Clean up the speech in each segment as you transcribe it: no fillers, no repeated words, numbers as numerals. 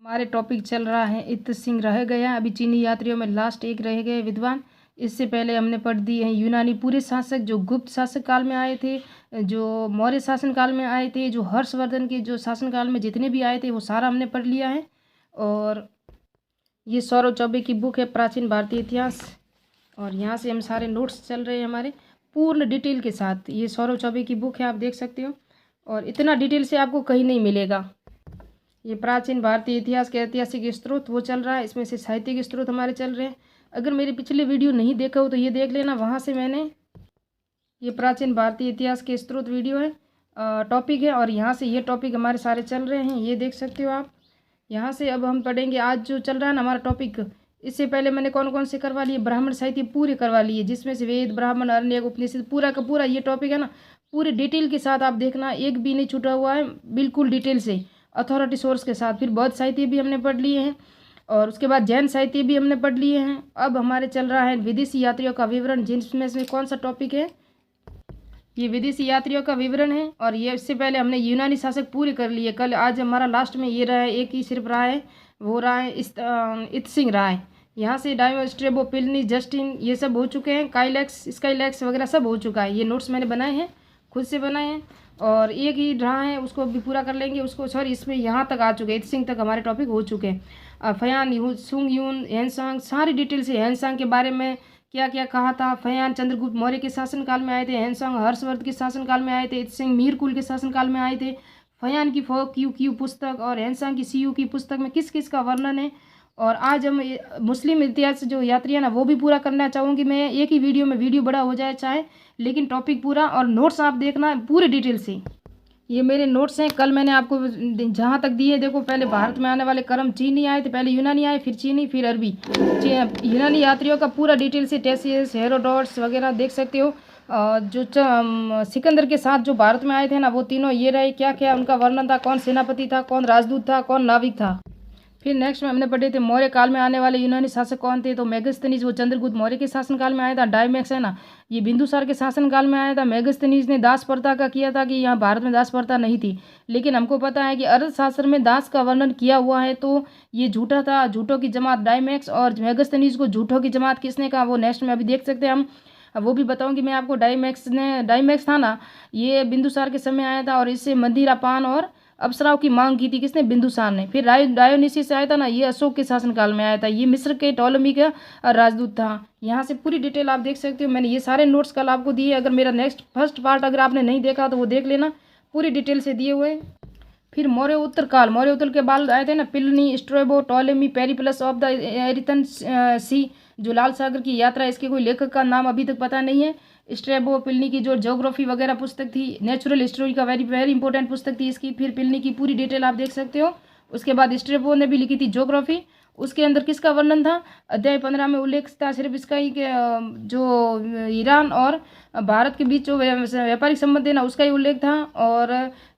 हमारे टॉपिक चल रहा है इत सिंह रह गया। अभी चीनी यात्रियों में लास्ट एक रह गए विद्वान। इससे पहले हमने पढ़ दी है यूनानी पूरे शासक जो गुप्त शासक काल में आए थे, जो मौर्य शासन काल में आए थे, जो हर्षवर्धन के जो शासन काल में जितने भी आए थे वो सारा हमने पढ़ लिया है। और ये सौरव चौबे की बुक है प्राचीन भारतीय इतिहास, और यहाँ से हम सारे नोट्स चल रहे हैं हमारे पूर्ण डिटेल के साथ। ये सौरव चौबे की बुक है, आप देख सकते हो, और इतना डिटेल से आपको कहीं नहीं मिलेगा। ये प्राचीन भारतीय इतिहास के ऐतिहासिक स्रोत वो चल रहा है, इसमें से साहित्यिक स्रोत हमारे चल रहे हैं। अगर मेरे पिछले वीडियो नहीं देखा हो तो ये देख लेना, वहाँ से मैंने ये प्राचीन भारतीय इतिहास के स्रोत वीडियो है, टॉपिक है, और यहाँ से ये टॉपिक हमारे सारे चल रहे हैं, ये देख सकते हो आप। यहाँ से अब हम पढ़ेंगे आज जो चल रहा है ना हमारा टॉपिक। इससे पहले मैंने कौन कौन से करवा लिए, ब्राह्मण साहित्य पूरे करवा लिए, जिसमें से वेद, ब्राह्मण, अरण्यक, उपनिषद पूरा का पूरा ये टॉपिक है ना, पूरे डिटेल के साथ आप देखना, एक भी नहीं छूटा हुआ है, बिल्कुल डिटेल से अथॉरिटी सोर्स के साथ। फिर बौद्ध साहित्य भी हमने पढ़ लिए हैं, और उसके बाद जैन साहित्य भी हमने पढ़ लिए हैं। अब हमारे चल रहा है विदेशी यात्रियों का विवरण, जिसमें से कौन सा टॉपिक है, ये विदेशी यात्रियों का विवरण है। और ये इससे पहले हमने यूनानी शासक पूरे कर लिए कल। आज हमारा लास्ट में ये रहा है, एक ही सिर्फ रहा है, वो रहा है इत सिंह रहा है। यहाँ से डायो, स्ट्रेबो, पिलनी, जस्टिन ये सब हो चुके हैं, काइलैक्स, स्काइलैक्स वगैरह सब हो चुका है। ये नोट्स मैंने बनाए हैं, खुद से बनाए हैं, और एक ही रहा है उसको भी पूरा कर लेंगे उसको। सॉरी, इसमें यहाँ तक आ चुके हैं, इत सिंह तक हमारे टॉपिक हो चुके हैं। फयान, सुंग यून, हैनसांग, सारी डिटेल से हैनसांग के बारे में क्या क्या कहा था। फयान चंद्रगुप्त मौर्य के शासनकाल में आए थे, हैनसांग हर्षवर्धन के शासनकाल में आए थे, इत सिंह मीरकुल के शासनकाल में आए थे। फयान की फो क्यू पुस्तक और हैनसांग की सी की पुस्तक में किस किस का वर्णन है। और आज हम मुस्लिम इतिहास जो यात्री है ना वो भी पूरा करना चाहूँगी मैं, एक ही वीडियो में, वीडियो बड़ा हो जाए चाहे, लेकिन टॉपिक पूरा। और नोट्स आप देखना पूरे डिटेल से, ये मेरे नोट्स हैं, कल मैंने आपको जहाँ तक दिए। देखो, पहले भारत में आने वाले क्रम चीनी आए थे, पहले यूनानी आए, फिर चीनी, फिर अरबी। यूनानी यात्रियों का पूरा डिटेल से टेसियस, हेरोडोट्स वगैरह देख सकते हो। जो सिकंदर के साथ जो भारत में आए थे ना वो तीनों ये रहे, क्या क्या उनका वर्णन था, कौन सेनापति था, कौन राजदूत था, कौन नाविक था। फिर नेक्स्ट में हमने पढ़े थे मौर्य काल में आने वाले यूनानी शासक कौन थे, तो मेगस्थनीज वो चंद्रगुप्त मौर्य के शासनकाल में आया था। डायमैक्स है ना, ये बिंदुसार के शासनकाल में आया था। मेगस्थनीज ने दास प्रथा का किया था कि यहाँ भारत में दास प्रथा नहीं थी, लेकिन हमको पता है कि अर्थशास्त्र में दास का वर्णन किया हुआ है, तो ये झूठा था। झूठों की जमात डायमैक्स, और मेगस्थनीज को झूठों की जमात किसने कहा वो नेक्स्ट में अभी देख सकते हैं हम, वो भी बताऊंगी मैं आपको। डायमैक्स था ना, ये बिंदुसार के समय आया था, और इससे मंदिरा पान और अप्सराओं की मांग की थी किसने, बिंदुसार ने। फिर डायोनिसिस आया था ना, ये अशोक के शासनकाल में आया था, ये मिस्र के टॉलमी का राजदूत था। यहाँ से पूरी डिटेल आप देख सकते हो, मैंने ये सारे नोट्स कल आपको दिए। अगर मेरा नेक्स्ट फर्स्ट पार्ट अगर आपने नहीं देखा तो वो देख लेना, पूरी डिटेल से दिए हुए। फिर मौर्य उत्तर काल, मौर्य उत्तर के बाद आए थे ना Pliny, Strabo, Ptolemy, Periplus of the Erythraean Sea, जो लाल सागर की यात्रा, इसके कोई लेखक का नाम अभी तक पता नहीं है। स्ट्रेबो, पिलनी की जो ज्योग्राफी वगैरह पुस्तक थी, नेचुरल हिस्टोरी का वेरी वेरी इंपॉर्टेंट पुस्तक थी इसकी। फिर पिलनी की पूरी डिटेल आप देख सकते हो। उसके बाद स्ट्रेबो ने भी लिखी थी ज्योग्राफी, उसके अंदर किसका वर्णन था, अध्याय 15 में उल्लेख था सिर्फ इसका ही कि जो ईरान और भारत के बीच जो व्यापारिक संबंध है ना उसका ही उल्लेख था। और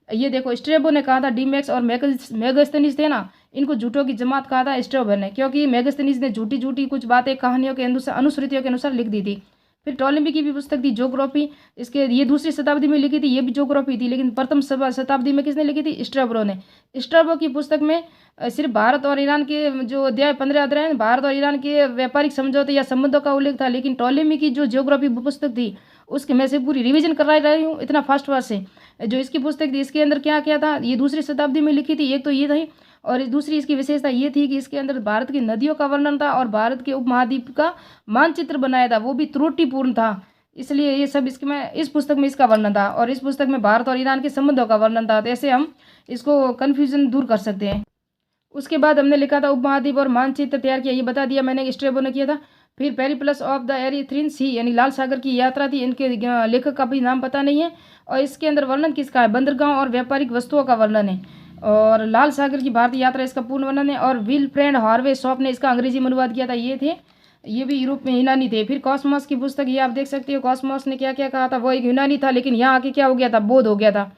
ये देखो, स्ट्रेबो ने कहा था डीमैक्स और मेगस्थनीज थे ना, इनको झूठों की जमात कहा था स्ट्रेबो ने, क्योंकि मेगस्थनीज ने झूठी झूठी कुछ बातें कहानियों के अनुसार, अनुश्रुतियों के अनुसार लिख दी थी। फिर टॉलेमी की भी पुस्तक थी ज्योग्राफी, इसके ये दूसरी शताब्दी में लिखी थी, ये भी ज्योग्राफी थी, लेकिन प्रथम शताब्दी में किसने लिखी थी, स्ट्रैबो ने। स्ट्रैबो की पुस्तक में सिर्फ भारत और ईरान के जो अध्याय 15 अध्याय भारत और ईरान के व्यापारिक समझौते या संबंधों का उल्लेख था, लेकिन टॉलेमी की जो ज्योग्राफी पुस्तक थी उसके मैं से पूरी रिवीजन करा रही हूँ इतना फास्ट वर्ड से। जो इसकी पुस्तक थी इसके अंदर क्या क्या था, ये दूसरी शताब्दी में लिखी थी, एक तो ये थी, और दूसरी इसकी विशेषता ये थी कि इसके अंदर भारत की नदियों का वर्णन था और भारत के उपमहाद्वीप का मानचित्र बनाया था, वो भी त्रुटिपूर्ण था। इसलिए ये सब इसके में, इस पुस्तक में इसका वर्णन था, और इस पुस्तक में भारत और ईरान के संबंधों का वर्णन था। तो ऐसे हम इसको कन्फ्यूजन दूर कर सकते हैं। उसके बाद हमने लिखा था उपमहाद्वीप और मानचित्र तैयार किया, ये बता दिया मैंने, स्ट्रेबो ने किया था। फिर पेरिप्लस ऑफ द एरिथ्रीन सी, यानी लाल सागर की यात्रा थी, इनके लेखक का भी नाम पता नहीं है, और इसके अंदर वर्णन किसका है, बंदरगाह और व्यापारिक वस्तुओं का वर्णन है। और लाल सागर की भारतीय यात्रा इसका पूर्ण वर्णन है, और विलफ्रेड हार्वे शॉप ने इसका अंग्रेजी में अनुवाद किया था, ये थे, ये भी यूरोप में यूनानी थे। फिर कॉस्मोस की पुस्तक, ये आप देख सकते हो, कॉस्मोस ने क्या क्या कहा था, वो एक यूनानी था, लेकिन यहाँ आके क्या हो गया था, बौद्ध हो गया था।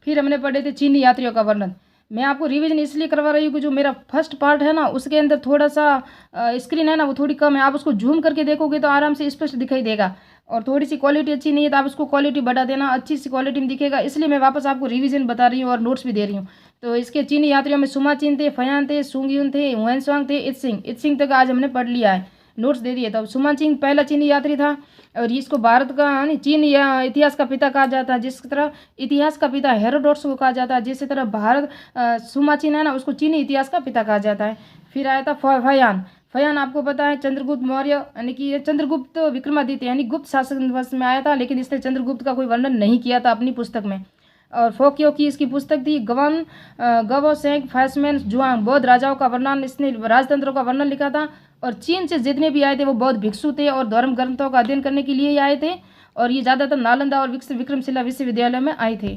फिर हमने पढ़े थे चीनी यात्रियों का वर्णन। मैं आपको रिवीजन इसलिए करवा रही हूँ कि जो मेरा फर्स्ट पार्ट है ना उसके अंदर थोड़ा सा स्क्रीन है ना वो थोड़ी कम है, आप उसको जूम करके देखोगे तो आराम से स्पष्ट दिखाई देगा, और थोड़ी सी क्वालिटी अच्छी नहीं है तो आप उसको क्वालिटी बढ़ा देना, अच्छी सी क्वालिटी में दिखेगा। इसलिए मैं वापस आपको रिवीजन बता रही हूँ और नोट्स भी दे रही हूँ। तो इसके चीनी यात्रियों में सुमाचीन थे, फयान थे, सुंगयुन थे, हुएनसांग थे, इत्सिंग। इत्सिंग तक आज हमने पढ़ लिया है, नोट्स दे दिए। तो सुमाचीन पहला चीनी यात्री था और इसको भारत का यानी चीन या इतिहास का पिता कहा जाता है। जिस तरह इतिहास का पिता हेरोडोटस को कहा जाता है, जिस तरह भारत सुमाचीन है ना, उसको चीनी इतिहास का पिता कहा जाता है। फिर आया था फयान। फयान आपको पता है चंद्रगुप्त मौर्य यानी कि ये चंद्रगुप्त विक्रमादित्य यानी गुप्त शासन वंश में आया था, लेकिन इसने चंद्रगुप्त का कोई वर्णन नहीं किया था अपनी पुस्तक में। और फोक्यो की इसकी पुस्तक थी गवो सेंग फैसमैन जुआंग, बौद्ध राजाओं का वर्णन, इसने राजतंत्रों का वर्णन लिखा था। और चीन से जितने भी आए थे वो बौद्ध भिक्षु थे और धर्म ग्रंथों का अध्ययन करने के लिए ही आए थे, और ये ज़्यादातर नालंदा और विक्रमशिला विश्वविद्यालय में आए थे।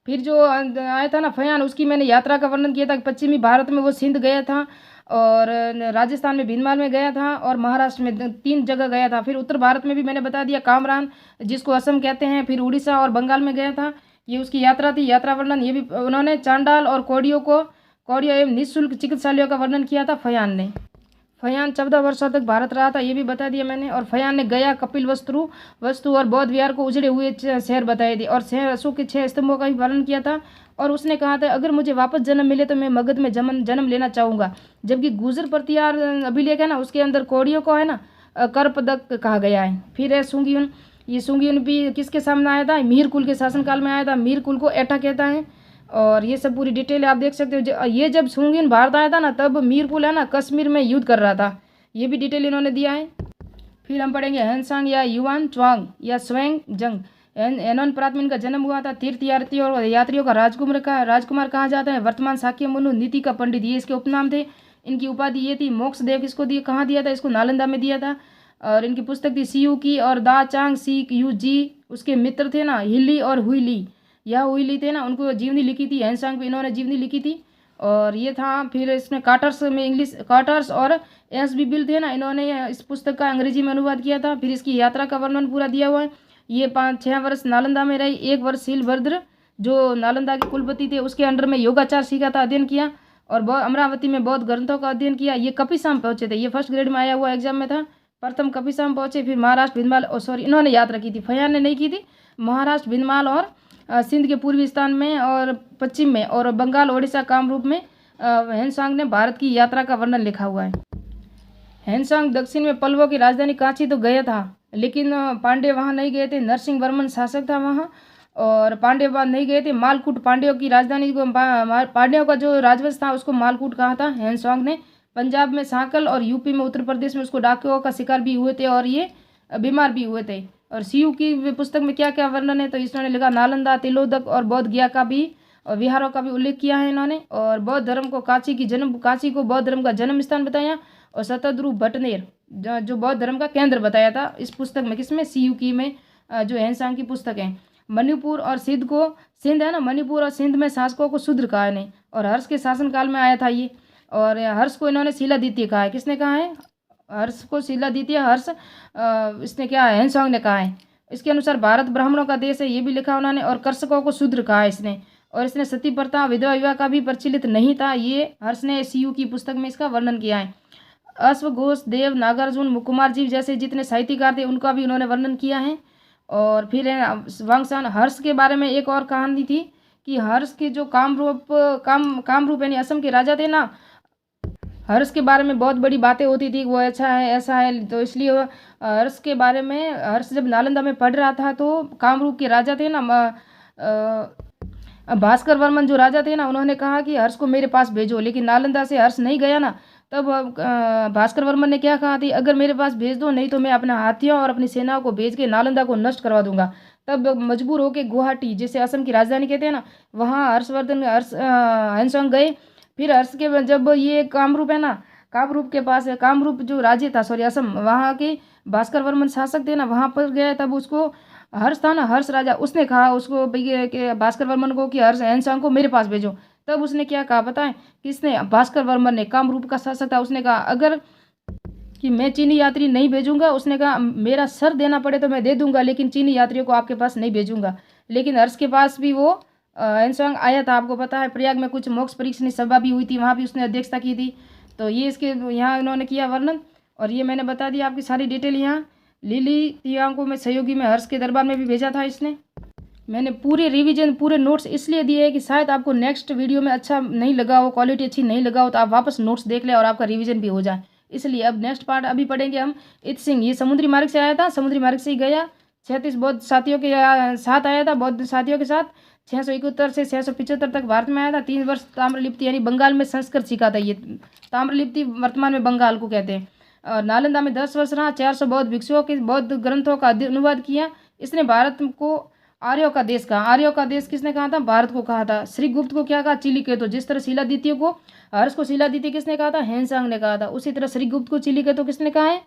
फिर जो आया था ना फयान, उसकी मैंने यात्रा का वर्णन किया था कि पश्चिमी भारत में वो सिंध गया था, और राजस्थान में भीनमाल में गया था, और महाराष्ट्र में 3 जगह गया था। फिर उत्तर भारत में भी मैंने बता दिया कामरान, जिसको असम कहते हैं। फिर उड़ीसा और बंगाल में गया था, ये उसकी यात्रा थी। यात्रा वर्णन ये भी उन्होंने चांडाल और कौड़ियों एवं निःशुल्क चिकित्सालयों का वर्णन किया था फयान ने। फयान 14 वर्षों तक भारत रहा था, ये भी बता दिया मैंने। और फयान ने गया, कपिल वस्तु और बौद्ध विहार को उजड़े हुए शहर बताए थे, और अशोक के 6 स्तंभों का भी वर्णन किया था। और उसने कहा था अगर मुझे वापस जन्म मिले तो मैं मगध में जन्म लेना चाहूँगा। जबकि गुर्जर प्रतिहार अभिलेख है ना, उसके अंदर कौड़ियों को है ना कर पदक कहा गया है। फिर है सुंगयुन। ये सुंगयुन भी किसके सामने आया था? मीर कुल के शासनकाल में आया था। मीर कुल को एटा कहता है, और ये सब पूरी डिटेल आप देख सकते हो। ये जब सुंगयुन भारत आया था ना, तब मीर कुल है ना कश्मीर में युद्ध कर रहा था, ये भी डिटेल इन्होंने दिया है। फिर हम पढ़ेंगे हेनसांग या युआन च्वांग या स्वेंग जंग। एनोन प्राथमिन का जन्म हुआ था। तीर्थ यात्रियों का राजकुमार कहा जाता है। वर्तमान शाक्य मनु नीति का पंडित, ये इसके उपनाम थे। इनकी उपाधि ये थी। मोक्ष देव किसको दिए, कहाँ दिया था? इसको नालंदा में दिया था। और इनकी पुस्तक थी सीयू की और दा चांग सी यू जी। उसके मित्र थे ना हिली और हुईली, यह हुईली थे ना, उनको जीवनी लिखी थी। हेनसांग भी इन्होंने जीवनी लिखी थी। और ये था फिर इसने कार्टर्स में कार्टर्स और एस बी बिल थे ना, इन्होंने इस पुस्तक का अंग्रेजी में अनुवाद किया था। फिर इसकी यात्रा का वर्णन पूरा दिया हुआ है। ये 5-6 वर्ष नालंदा में रही। 1 वर्ष शीलभद्र जो नालंदा के कुलपति थे उसके अंडर में योगाचार सीखा था, अध्ययन किया। और अमरावती में बौद्ध ग्रंथों का अध्ययन किया। ये कपिसाम पहुंचे थे, ये फर्स्ट ग्रेड में आया हुआ एग्जाम में था। प्रथम कपिसाम पहुंचे, फिर महाराष्ट्र भिंदमाल इन्होंने यात्रा की थी, फयान ने नहीं की थी। महाराष्ट्र भिंदमाल और सिंध के पूर्वी स्थान में और पश्चिम में और बंगाल ओडिशा कामरूप में हेनसांग ने भारत की यात्रा का वर्णन लिखा हुआ है। हेनसांग दक्षिण में पल्लवों की राजधानी कांची तो गया था, लेकिन पांड्य वहाँ नहीं गए थे। नरसिंह वर्मन शासक था वहाँ, और पांड्य वहाँ नहीं गए थे। मालकूट पांड्यों की राजधानी को, पांड्यों का जो राजवंश था उसको मालकूट कहा था हेनसांग ने। पंजाब में सांकल और यूपी में उत्तर प्रदेश में उसको डाकुओं का शिकार भी हुए थे, और ये बीमार भी हुए थे। और सीयू की पुस्तक में क्या क्या वर्णन है, तो इसने लिखा नालंदा, तिलोदक और बौद्ध गया का भी और विहारों का भी उल्लेख किया है इन्होंने। और बौद्ध धर्म को काशी को बौद्ध धर्म का जन्म स्थान बताया। और शतद्रु भटनेर जो बौद्ध धर्म का केंद्र बताया था इस पुस्तक में, किसमें? सीयू की में, जो हेनसांग की पुस्तक है। मणिपुर और सिंध है ना, मणिपुर और सिंध में शासकों को शूद्र कहा है। और हर्ष के शासनकाल में आया था ये। और हर्ष को इन्होंने शिलादित्य कहा है। किसने कहा है? हर्ष को शिलादित्य। इसने क्या है? हेनसांग ने कहा है। इसके अनुसार भारत ब्राह्मणों का देश है, ये भी लिखा उन्होंने। और कर्षकों को शूद्र कहा है इसने। और इसने सती प्रथा, विधवा विवाह का भी प्रचलित नहीं था, ये हर्ष ने सीयू की पुस्तक में इसका वर्णन किया है। अश्वघोष, देव, नागार्जुन, मुकुमार जी जैसे जितने साहित्यकार थे उनका भी उन्होंने वर्णन किया है। और फिर वांगशान। हर्ष के बारे में एक और कहानी थी कि हर्ष के जो कामरूप यानी असम के राजा थे ना, हर्ष के बारे में बहुत बड़ी बातें होती थी, वो अच्छा है ऐसा है। तो इसलिए हर्ष के बारे में, हर्ष जब नालंदा में पढ़ रहा था तो कामरूप के राजा थे ना, भास्कर वर्मन जो राजा थे ना, उन्होंने कहा कि हर्ष को मेरे पास भेजो। लेकिन नालंदा से हर्ष नहीं गया ना, तब भास्कर वर्मन ने क्या कहा थी, अगर मेरे पास भेज दो, नहीं तो मैं अपने हाथियों और अपनी सेनाओं को भेज के नालंदा को नष्ट करवा दूंगा। तब मजबूर होकर गुवाहाटी, जिसे असम की राजधानी कहते हैं ना, वहाँ हेनसांग गए। फिर हर्ष के जब ये कामरूप है ना, कामरूप के पास कामरूप जो राज्य था, असम, वहाँ के भास्कर वर्मन शासक थे ना, वहाँ पर गए। तब उसको हर्ष था ना, हर्ष राजा, उसने कहा उसको भास्कर वर्मन को कि हर्ष हेनसांग को मेरे पास भेजो। तब उसने क्या कहा पता है? किसने? भास्कर वर्मन ने, कामरूप का शासक था। उसने कहा अगर कि मैं चीनी यात्री नहीं भेजूंगा, उसने कहा मेरा सर देना पड़े तो मैं दे दूंगा, लेकिन चीनी यात्रियों को आपके पास नहीं भेजूंगा। लेकिन हर्ष के पास भी वो हेनसांग आया था। आपको पता है प्रयाग में कुछ मोक्ष परीक्षण सभा भी हुई थी, वहाँ भी उसने अध्यक्षता की थी। तो ये इसके यहाँ उन्होंने किया वर्णन। और ये मैंने बता दिया आपकी सारी डिटेल यहाँ। लिली तियांको में सहयोगी में हर्ष के दरबार में भी भेजा था इसने। मैंने पूरे रिवीजन पूरे नोट्स इसलिए दिए हैं कि शायद आपको नेक्स्ट वीडियो में अच्छा नहीं लगा हो, क्वालिटी अच्छी नहीं लगा हो, तो आप वापस नोट्स देख लें और आपका रिवीजन भी हो जाए। इसलिए अब नेक्स्ट पार्ट अभी पढ़ेंगे हम। इत सिंह ये समुद्री मार्ग से आया था, समुद्री मार्ग से ही गया। 36 बौद्ध साथियों के साथ आया था, बौद्ध साथियों के साथ 671 से 675 तक भारत में आया था। 3 वर्ष ताम्रलिप्ति यानी बंगाल में संस्कृत सीखा था। ये ताम्रलिप्ति वर्तमान में बंगाल को कहते हैं। और नालंदा में 10 वर्ष रहा। 400 बौद्ध भिक्षुओं के बौद्ध ग्रंथों का अनुवाद किया। इसने भारत को आर्यों का देश कहा। आर्यों का देश किसने कहा था? भारत को कहा था। श्री गुप्त को क्या कहा? चिलिकेतो। जिस तरह शिलादित्य को, हर्ष को शिलादित्य किसने कहा था? हेनसांग ने कहा था। उसी तरह श्री गुप्त को चिलिकेतो किसने कहा है?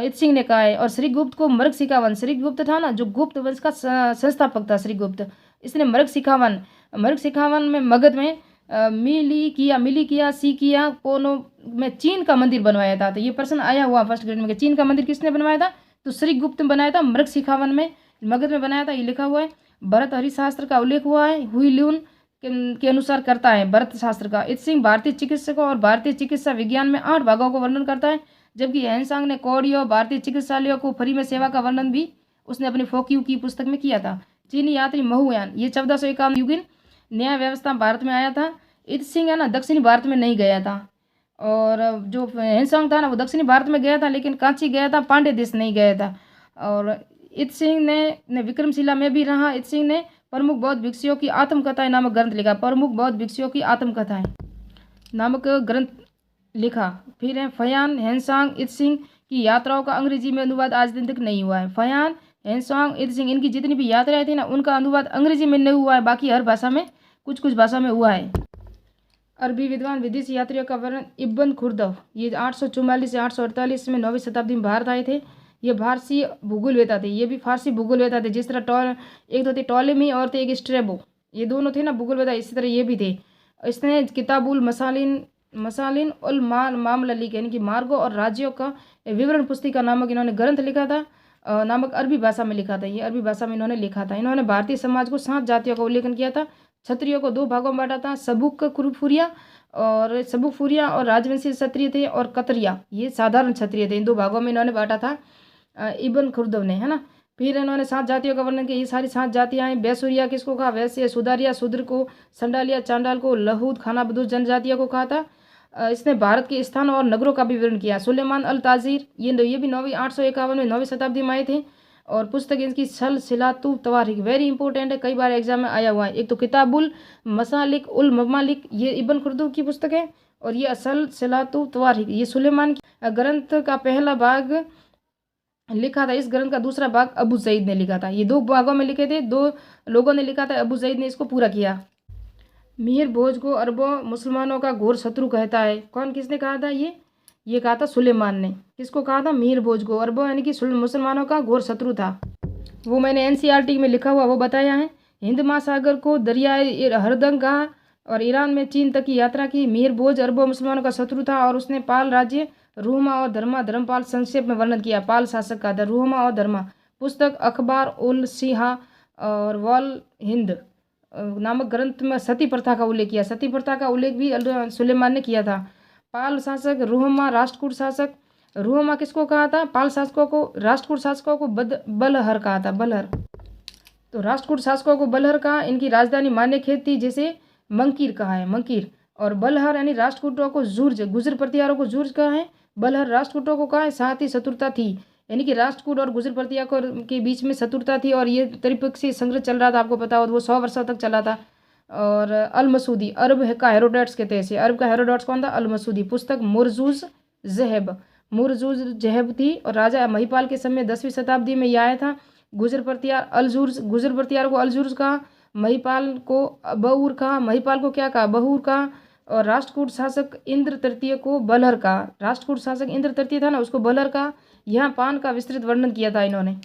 इत सिंह ने कहा है। और श्री गुप्त को मृग शिखावन, श्री गुप्त था ना जो गुप्त वंश का संस्थापक था, श्री गुप्त, इसने मृग शिखावन में मगध में मिली किया सी किया कोनो में चीन का मंदिर बनवाया था। तो ये प्रश्न आया हुआ फर्स्ट ग्रेड में, चीन का मंदिर किसने बनवाया था? तो श्री गुप्त ने बनाया था। मृग शिखावन में मगध में बनाया था, ये लिखा हुआ है। भरत हरिशास्त्र का उल्लेख हुआ है, हुई ल्यून के अनुसार करता है भरत शास्त्र का। इत सिंह भारतीय चिकित्सकों और भारतीय चिकित्सा विज्ञान में 8 भागों को वर्णन करता है, जबकि हेनसांग ने कौड़ियों भारतीय चिकित्सालयों को फ्री में सेवा का वर्णन भी उसने अपनी फोक्यू की पुस्तक में किया था। चीनी यात्री महुयान ये 1451 युगीन न्याय व्यवस्था भारत में आया था। इत सिंह है ना दक्षिणी भारत में नहीं गया था, और जो हेनसांग था ना वो दक्षिणी भारत में गया था, लेकिन कांची गया था, पांडे देश नहीं गया था। और इत सिंह ने विक्रमशिला में भी रहा। इत सिंह ने प्रमुख बौद्ध भिक्षुओं की आत्मकथाएं नामक ग्रंथ लिखा। प्रमुख बौद्ध भिक्षुओं की आत्मकथाएं नामक ग्रंथ लिखा। फिर है फयान हेनसांग इत सिंह की यात्राओं का अंग्रेजी में अनुवाद आज दिन तक नहीं हुआ है। फयान हेनसांग इत सिंह इनकी जितनी भी यात्राएं थी ना उनका अनुवाद अंग्रेजी में नहीं हुआ है, बाकी हर भाषा में कुछ कुछ भाषा में हुआ है। अरबी विद्वान विदेशी यात्रियों का वर्णन इब्न खुर्दव ये 844 से 848 में 9वीं शताब्दी में भारत आए थे। ये फारसी भूगोलवेता थे, ये भी फारसी भूगोलवेता थे। जिस तरह एक तो थे टॉलेमी और थे एक स्ट्रेबो, ये दोनों थे ना भूगोलवेता, इसी तरह ये भी थे। इसने किताबुल मसालिन उल मामललिक यानी कि मार्गों और राज्यों का विवरण पुस्तिका नामक इन्होंने ग्रंथ लिखा था, नामक अरबी भाषा में लिखा था। ये अरबी भाषा में इन्होंने लिखा था। इन्होंने भारतीय समाज को 7 जातियों का उल्लेखन किया था। क्षत्रियों को 2 भागों में बांटा था, सबुकफुरिया और राजवंशी क्षत्रिय थे, और कतरिया ये साधारण क्षत्रिय थे। इन 2 भागों में इन्होंने बांटा था इब्न खुर्दव ने, है ना। फिर इन्होंने 7 जातियों का वर्णन किया। ये सारी 7 जातियाँ हैं। बैसुरिया किसको कहा? वैश्य। सुधारिया शूद्र को, संडालिया चांडाल को, लहूद खाना बदूस जनजातियों को कहा था। इसने भारत के स्थानों और नगरों का भी विवरण किया। सुलेमान अल ताजीर ये भी 851 में 9वीं शताब्दी में आए थे। और पुस्तक इसकी सल सिलातु तवारीख वेरी इंपॉर्टेंट है, कई बार एग्जाम में आया हुआ है। एक तो किताबुल मसालिक उल ममालिक ये इब्न खुर्दव की पुस्तक है, और ये असल सिलातु तवारीख ये सुलेमान ग्रंथ का पहला भाग लिखा था। इस ग्रंथ का दूसरा भाग अबू सईद ने लिखा था। ये 2 भागों में लिखे थे, 2 लोगों ने लिखा था, अबू सईद ने इसको पूरा किया। मिहिर भोज को अरबों मुसलमानों का घोर शत्रु कहता है। कौन किसने कहा था? ये कहा था सुलेमान ने। किसको कहा था? मिहिर भोज को। अरबों यानी कि मुसलमानों का घोर शत्रु था। वो मैंने एनसीईआरटी में लिखा हुआ वो बताया है। हिंद महासागर को दरियाए हरदंग कहा, और ईरान में चीन तक की यात्रा की। मिहिर भोज अरबों मुसलमानों का शत्रु था, और उसने पाल राज्य रूहमा और धर्मपाल संक्षेप में वर्णन किया। पाल शासक का था रूहमा और धर्मा। पुस्तक अखबार उल सिहा और वॉल हिंद नामक ग्रंथ में सती प्रथा का उल्लेख किया। सती प्रथा का उल्लेख भी सुलेमान ने किया था। पाल शासक रूहमा राष्ट्रकूट शासक। रूहमा किसको कहा था? पाल शासकों को, राष्ट्रकूट शासकों को बलहर कहा था। बलहर तो राष्ट्रकूट शासकों को बलहर कहा। इनकी राजधानी मान्यखेत थी, जिसे मंकीर कहा है, मंकीर। और बलहर यानी राष्ट्रकूटों को जुर्ज, गुजर प्रतिहारों को जुर्ज कहा है। बलहर राष्ट्रकूटों को कहा है। साथ ही शत्रुता थी, यानी कि राष्ट्रकूट और गुजर प्रतिहार के बीच में शत्रुता थी, और ये त्रिपक्षीय संघर्ष चल रहा था। आपको पता हो वो 100 वर्षों तक चला था। और अल मसूदी अरब का हेरोडोटस कहते हैं। अरब का हेरोडोटस कौन था? अल मसूदी। पुस्तक मुरजुज जहेब थी, और राजा महिपाल के समय 10वीं शताब्दी में यह आया था। गुजर प्रतिहार को अलजुर्ज कहा। महिपाल को बहूर कहा। महिपाल को क्या कहा? बहूर कहा। और राष्ट्रकूट शासक इंद्र तृतीय को बलहर कहा। राष्ट्रकूट शासक इंद्र तृतीय था ना, उसको बलहर कहा। यहाँ पान का विस्तृत वर्णन किया था इन्होंने।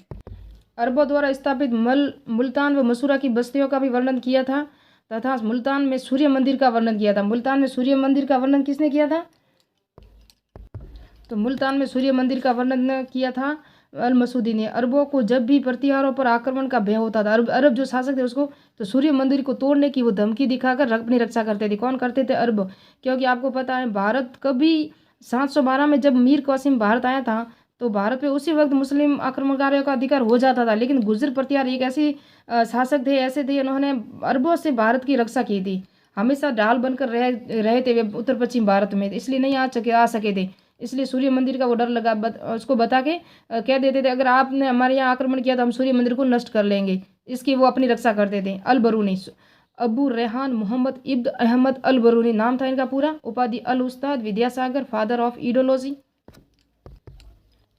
अरबों द्वारा स्थापित मुल्तान व मसूरा की बस्तियों का भी वर्णन किया था, तथा मुल्तान में सूर्य मंदिर का वर्णन किया था। मुल्तान में सूर्य मंदिर का वर्णन किसने किया था? तो मुल्तान में सूर्य मंदिर का वर्णन किया था अल मसूदी ने। अरबों को जब भी प्रतिहारों पर आक्रमण का भय होता था, अरब जो शासक थे उसको, तो सूर्य मंदिर को तोड़ने की वो धमकी दिखाकर अपनी रक्षा करते थे। कौन करते थे? अरब। क्योंकि आपको पता है भारत कभी 712 में जब मीर कासिम भारत आया था, तो भारत पे उसी वक्त मुस्लिम आक्रमणकारियों का अधिकार हो जाता था। लेकिन गुर्जर प्रतिहार एक ऐसी शासक थे, ऐसे थे, उन्होंने अरबों से भारत की रक्षा की थी। हमेशा ढाल बनकर रहे थे वे उत्तर पश्चिम भारत में, इसलिए नहीं आ सके थे। इसलिए सूर्य मंदिर का वो डर लगा, उसको बता के कह देते थे अगर आपने हमारे यहाँ आक्रमण किया तो हम सूर्य मंदिर को नष्ट कर लेंगे। इसकी वो अपनी रक्षा करते थे। अल बरूनी, अबू रेहान मोहम्मद इब्न अहमद अल बरूनी नाम था इनका पूरा। उपाधि अल उस्ताद, विद्यासागर, फादर ऑफ ईडियोलॉजी।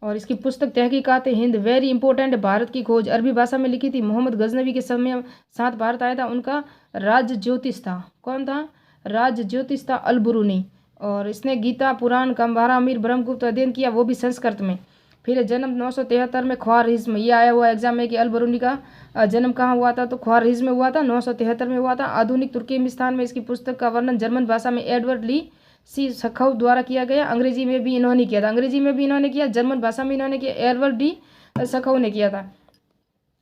और इसकी पुस्तक तहकीकात हिंद, वेरी इंपॉर्टेंट, भारत की खोज, अरबी भाषा में लिखी थी। मोहम्मद गजनवी के समय साथ भारत आया था, उनका राज ज्योतिष था। कौन था? राज ज्योतिष था अल बरूनी। और इसने गीता, पुराण, कंबारा, अमीर, ब्रह्मगुप्त अध्ययन किया, वो भी संस्कृत में। फिर जन्म 973 में ख्वारिज़्म, ये आया हुआ एग्जाम में कि अल बरूनी का जन्म कहाँ हुआ था, तो ख्वारिज़्म में हुआ था, 973 में हुआ था। आधुनिक तुर्कमेनिस्तान में इसकी पुस्तक का वर्णन जर्मन भाषा में एडवर्ड ली सी सखौ द्वारा किया गया। अंग्रेजी में भी इन्होंने किया था, अंग्रेजी में भी इन्होंने किया, जर्मन भाषा में इन्होंने किया, एडवर्ड डी सखौ ने किया था।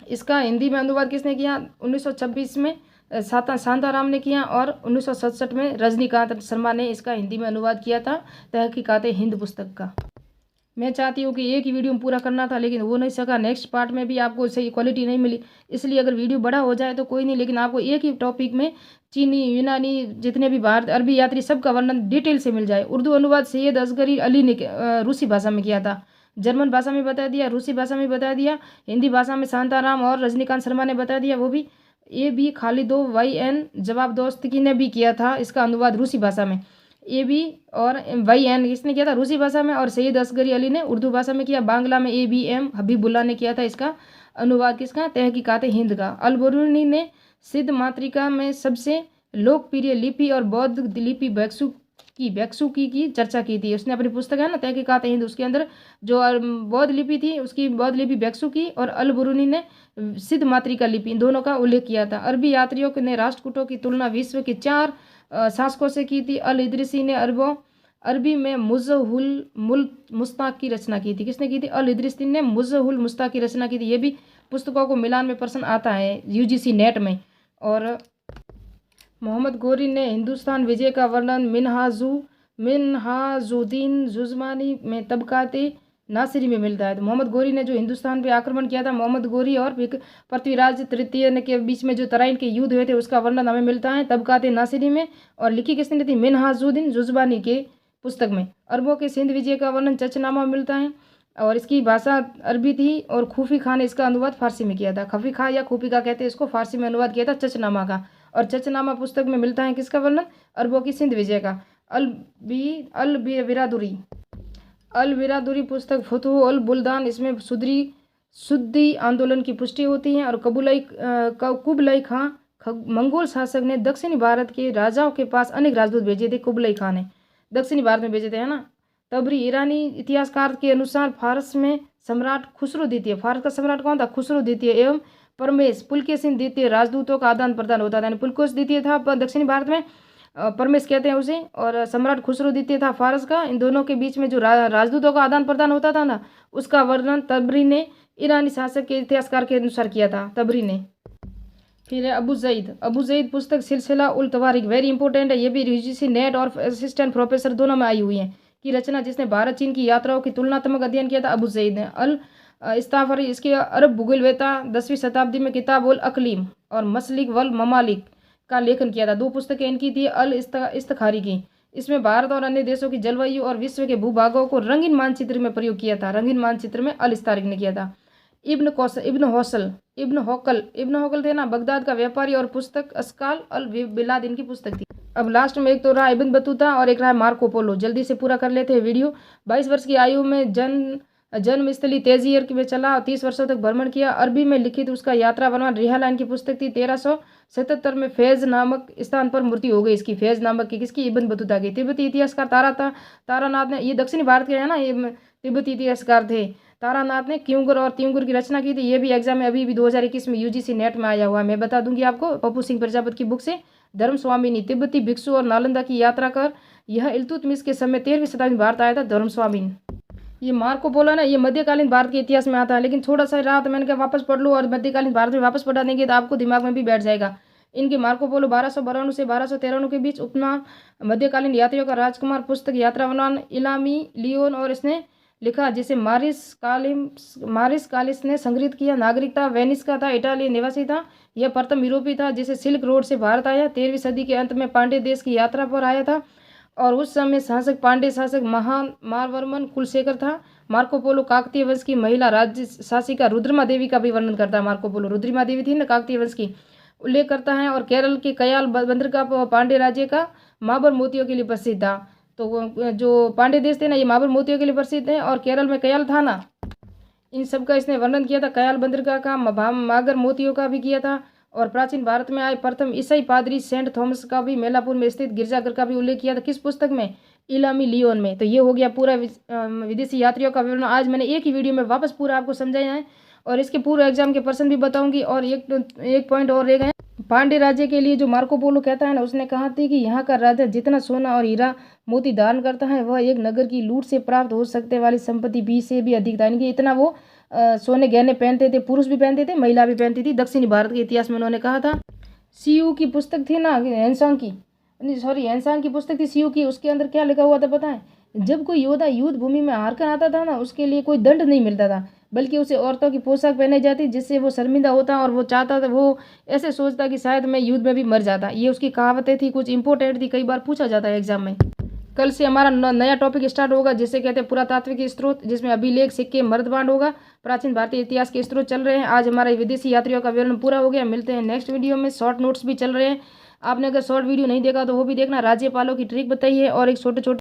इसका हिंदी में अनुवाद किसने किया? 1926 में शांताराम ने किया, और 1967 में रजनीकांत शर्मा ने इसका हिंदी में अनुवाद किया था, तहकीकात हिंद पुस्तक का। मैं चाहती हूँ कि एक ही वीडियो में पूरा करना था, लेकिन वो नहीं सका। नेक्स्ट पार्ट में भी आपको सही क्वालिटी नहीं मिली, इसलिए अगर वीडियो बड़ा हो जाए तो कोई नहीं, लेकिन आपको एक ही टॉपिक में चीनी, यूनानी, जितने भी भारत, अरबी यात्री, सबका वर्णन डिटेल से मिल जाए। उर्दू अनुवाद सैयद असगरी अली ने रूसी भाषा में किया था, जर्मन भाषा में बता दिया, रूसी भाषा में बता दिया, हिंदी भाषा में शांताराम और रजनीकांत शर्मा ने बता दिया, वो भी। ये भी खालिदो वाई एन जवाब दोस्ती ने भी किया था इसका अनुवाद रूसी भाषा में। ए बी और वाई एन इसने किया था रूसी भाषा में, और सैयद असगरी अली ने उर्दू भाषा में किया। बांग्ला में ए बी एम हबीबुल्ला ने किया था इसका अनुवाद, किसका? तहकीकात हिंद का। अल बरूनी ने सिद्ध मातृका में सबसे लोकप्रिय लिपि और बौद्ध लिपि बैक्सुकी की चर्चा की थी। उसने अपनी पुस्तक है ना तहकीकात हिंद, उसके अंदर जो बौद्ध लिपि थी, उसकी बौद्ध लिपि बैक्सुकी, और अल बरूनी ने सिद्ध मातृका लिपि, इन दोनों का उल्लेख किया था। अरबी यात्रियों ने राष्ट्रकूटों की तुलना विश्व के 4 शासकों से की थी। अल इदरीसी ने अरबी में मुज़हुल मुस्ताक की रचना की थी। किसने की थी? अल इदरीसी ने मुज़हुल मुस्ताक की रचना की थी। ये भी पुस्तकों को मिलान में प्रश्न आता है यूजीसी नेट में। और मोहम्मद गोरी ने हिंदुस्तान विजय का वर्णन मिनहाजुद्दीन जुज़मानी में तबकाते नासिरी में मिलता है। तो मोहम्मद गोरी ने जो हिंदुस्तान पे आक्रमण किया था, मोहम्मद गोरी और पृथ्वीराज तृतीय के बीच में जो तराइन के युद्ध हुए थे, उसका वर्णन हमें मिलता है तबकाते नासिरी में। और लिखी किसने थी? मिनहाजुद्दीन जुज़मानी के पुस्तक में। अरबों के सिंध विजय का वर्णन चचनामा में मिलता है, और इसकी भाषा अरबी थी। और खूफी खां ने इसका अनुवाद फारसी में किया था। खफी खां या खूफी खां कहते हैं इसको, फारसी में अनुवाद किया था चचनामा का। और चचनामा पुस्तक में मिलता है किसका वर्णन? अरबों की सिंध विजय का। अल बिरादुरी पुस्तक फतुह अल बुल्दान, इसमें सुद्दी आंदोलन की पुष्टि होती है। और कुबलाई खां मंगोल शासक ने दक्षिणी भारत के राजाओं के पास अनेक राजदूत भेजे थे। कुबलाई खां ने दक्षिणी भारत में भेजे थे, है ना। तबरी ईरानी इतिहासकार के अनुसार फारस में सम्राट खुसरो द्वितीय, फारस का सम्राट कौन था? खुसरो द्वितीय एवं परमेश पुलकेशिन द्वितीय राजदूतों का आदान प्रदान होता था। पुलकेश द्वितीय था दक्षिणी भारत में, परमेश कहते हैं उसे, और सम्राट खुसरो द्वितीय था फारस का। इन दोनों के बीच में जो राजदूतों का आदान प्रदान होता था ना, उसका वर्णन तबरी ने ईरानी शासक के इतिहासकार के अनुसार किया था, तबरी ने। फिर है अबू जईद पुस्तक सिलसिला उल तवारीख, वेरी इंपॉर्टेंट है। ये भी यूजीसी नेट और असिस्टेंट प्रोफेसर दोनों में आई हुई है। की रचना जिसने भारत चीन की यात्राओं की तुलनात्मक अध्ययन किया था, अबू जईद ने। अल इस्ताफरी, इसके अरब भूगोलवेता 10वीं शताब्दी में किताब उल अकलीम और मसलिक वल ममालिक का लेखन किया था। 2 पुस्तकें इनकी थी अल इस्तखारी की। इसमें भारत और अन्य देशों की जलवायु और विश्व के भूभागों को रंगीन मानचित्र में प्रयोग किया था। रंगीन मानचित्र में अल इस्तारिक ने किया था। इब्न होकल थे ना, बगदाद का व्यापारी, और पुस्तक अस्काल अल बिलाद इनकी पुस्तक थी। अब लास्ट में एक तो रहा इब्न बतूता और एक रहा मार्को पोलो। जल्दी से पूरा कर लेते हैं वीडियो। 22 वर्ष की आयु में जन्मस्थली तेजियर में चला, 30 वर्षों तक भ्रमण किया। अरबी में लिखित उसका यात्रा वर्णन रिहाला इनकी पुस्तक थी। 1377 में फैज नामक स्थान पर मृत्यु हो गई इसकी। फैज नामक की किसकी? इब्न बतूता की। तिब्बती इतिहासकार तारानाथ ने, ये दक्षिणी भारत के है ना, ये तिब्बती इतिहासकार थे। तारानाथ ने क्यूंगर और त्यूंगर की रचना की थी। ये भी एग्जाम में अभी भी 2021 में यूजीसी नेट में आया हुआ है। मैं बता दूंगी आपको पप्पू सिंह प्रजापति की बुक से। धर्म स्वामिनी, तिब्बती भिक्षु और नालंदा की यात्रा कर यह इल्तुतमिश के समय 13वीं शताब्दी में भारत आया था। धर्म स्वामिनी। ये मार्को पोलो ना, ये मध्यकालीन भारत के इतिहास में आता है, लेकिन थोड़ा सा रहा तो मैंने कहा वापस पढ़ लो, और मध्यकालीन भारत में वापस पढ़ा देंगे तो आपको दिमाग में भी बैठ जाएगा। इनके मार्को पोलो 1292 से 1293 के बीच उपनाम मध्यकालीन यात्रियों का राजकुमार पुस्तक यात्रा वर्णन इलामी लियोन, और इसने लिखा जिसे मारिस कालिस ने संग्रहित किया। नागरिकता वेनिस का था, इटालियन निवासी था। यह प्रथम यूरोपीय था जिसे सिल्क रोड से भारत आया। 13वीं सदी के अंत में पांड्य देश की यात्रा पर आया था और उस समय शासक पांड्य शासक महान मारवर्मन कुलशेखर था। मार्को पोलो काकतीय वंश की महिला राज्य शासिका रुद्रमा देवी का भी वर्णन करता है। मार्को पोलो रुद्रमा देवी थी ना, काकतीय वंश की, उल्लेख करता है। और केरल के कयाल बंदरगाह पांड्य राज्य का माबर मोतियों के लिए प्रसिद्ध था। तो जो पांड्य देश थे ना, ये माबर मोतियों के लिए प्रसिद्ध है। और केरल में कयाल था ना, इन सब का इसने वर्णन किया था। कयाल बंदरगाह का, मागर मोतियों का भी किया था। और प्राचीन भारत में आए प्रथम ईसाई पादरी सेंट थॉमस का भी मैलापुर में स्थित गिरजाघर का भी उल्लेख किया था। किस पुस्तक में? इलामी लियोन में। तो ये हो गया पूरा विदेशी यात्रियों का विवरण। आज मैंने एक ही वीडियो में वापस पूरा आपको समझाया है और इसके पूरे एग्जाम के प्रश्न भी बताऊंगी। और एक पॉइंट और रह गए। पांड्य राज्य के लिए जो मार्को पोलो कहता है ना, उसने कहा थी कि यहाँ का राजा जितना सोना और हीरा मोती धारण करता है वह एक नगर की लूट से प्राप्त हो सकते वाली संपत्ति भी से भी अधिक था। यानी कि इतना वो सोने गहने पहनते थे। पुरुष भी पहनते थे, महिला भी पहनती थी। दक्षिणी भारत के इतिहास में उन्होंने कहा था। सीयू की पुस्तक थी ना, हैंसांग की पुस्तक थी सीयू की। उसके अंदर क्या लिखा हुआ था पता है? जब कोई योद्धा युद्ध भूमि में हार कर आता था ना, उसके लिए कोई दंड नहीं मिलता था, बल्कि उसे औरतों की पोशाक पहनाई जाती, जिससे वो शर्मिंदा होता और वो चाहता था, वो ऐसे सोचता कि शायद मैं युद्ध में भी मर जाता। ये उसकी कहावतें थी, कुछ इंपॉर्टेंट थी, कई बार पूछा जाता है एग्जाम में। कल से हमारा नया टॉपिक स्टार्ट होगा जिसे कहते हैं पुरातात्विक स्रोत, जिसमें अभिलेख, सिक्के, मर्दबांड होगा। प्राचीन भारतीय इतिहास के स्रोत चल रहे हैं। आज हमारे विदेशी यात्रियों का विवरण पूरा हो गया। मिलते हैं नेक्स्ट वीडियो में। शॉर्ट नोट्स भी चल रहे हैं। आपने अगर शॉर्ट वीडियो नहीं देखा तो वो भी देखना। राज्यपालों की ट्रिक बताई है और एक छोटे छोटे